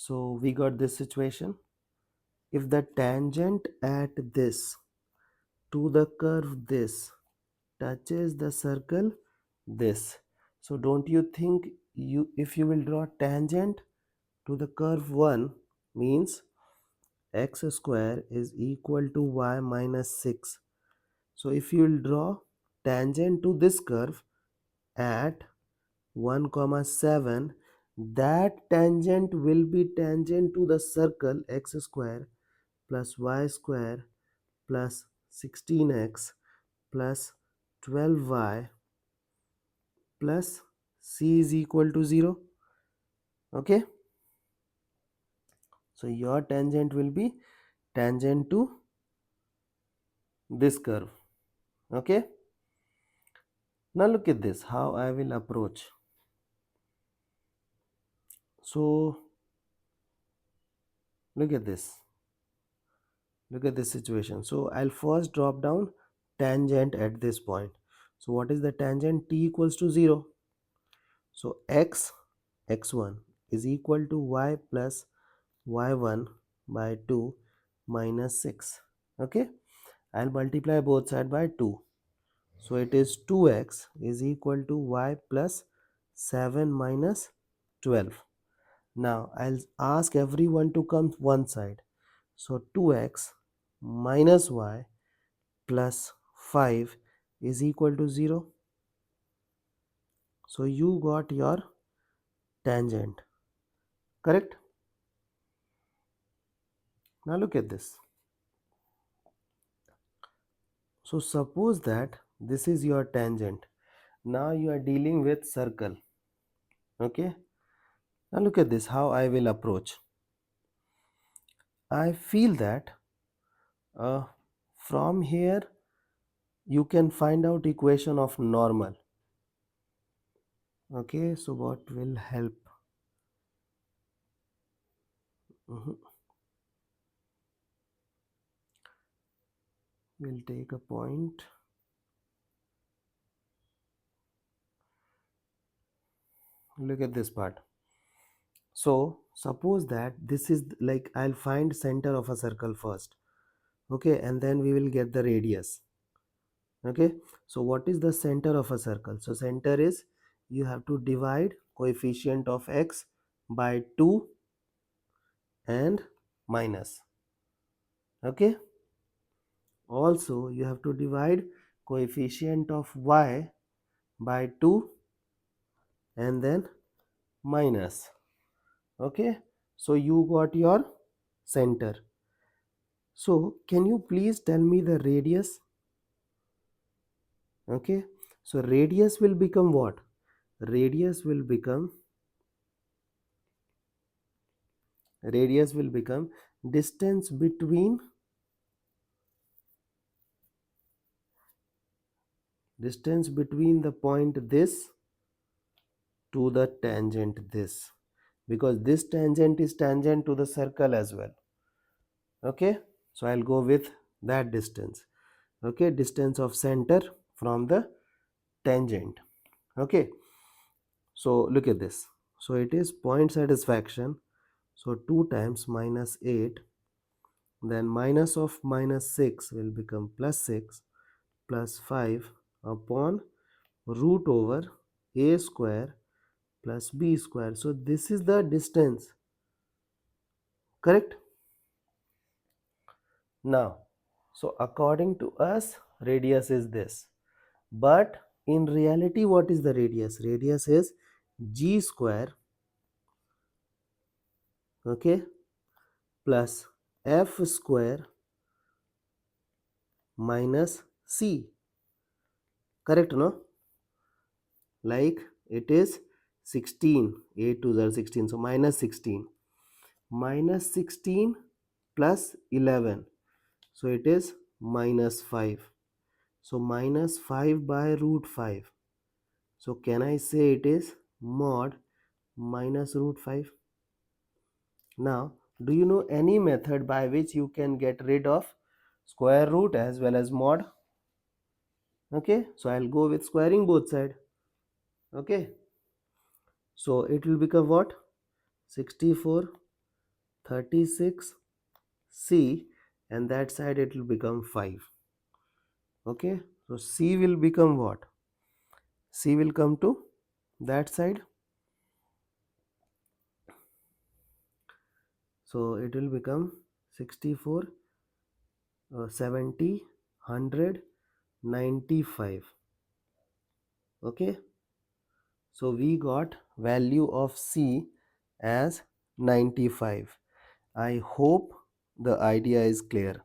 So we got this situation. If the tangent at this to the curve this touches the circle this, so don't you think if you will draw tangent to the curve 1 means x square is equal to y minus 6. So if you will draw tangent to this curve at 1 comma 7, that tangent will be tangent to the circle x square plus y square plus 16x plus 12y plus c is equal to 0. Okay, so your tangent will be tangent to this curve. Okay, now look at this, how I will approach. So look at this, look at this situation. So I'll first drop down tangent at this point. So what is the tangent? T equals to 0. So x1 is equal to y plus y1 by 2 minus 6. Okay, I'll multiply both sides by 2. So it is 2x is equal to y plus 7 minus 12. Now I'll ask everyone to come one side. So 2x minus y plus 5 is equal to 0. So you got your tangent, correct? Now look at this. So suppose that this is your tangent. Now you are dealing with circle. Okay, now look at this, how I will approach. I feel that from here you can find out equation of normal. Okay, so what will help? We'll take a point. Look at this part. So suppose that this is like, I'll find center of a circle first. Okay, and then we will get the radius. Okay, so what is the center of a circle? So center is, you have to divide coefficient of x by 2 and minus. Okay, also you have to divide coefficient of y by 2 and then minus. Okay, so you got your center. So can you please tell me the radius? Okay, so radius will become what? Radius will become distance between the point this to the tangent this, because this tangent is tangent to the circle as well. Okay, so I'll go with that distance. Okay, distance of center from the tangent. Okay, so look at this. So it is point satisfaction. So 2 times minus 8, then minus of minus 6 will become plus 6 plus 5 upon root over a square plus b square. So this is the distance, correct? Now, so according to us, radius is this, but in reality what is the radius? Radius is g square, okay, plus f square minus c, correct? No, like it is 16, 8 to the 16, so minus 16 plus 11, so it is minus 5, so minus 5 by root 5. So can I say it is mod minus root 5? Now, do you know any method by which you can get rid of square root as well as mod? Okay, so I'll go with squaring both sides. Okay, so it will become what? 64 36 C, and that side it will become 5. Okay, so C will become what? C will come to that side, so it will become 64, 70, 100, 95. Okay, so we got value of C as 95. I hope the idea is clear.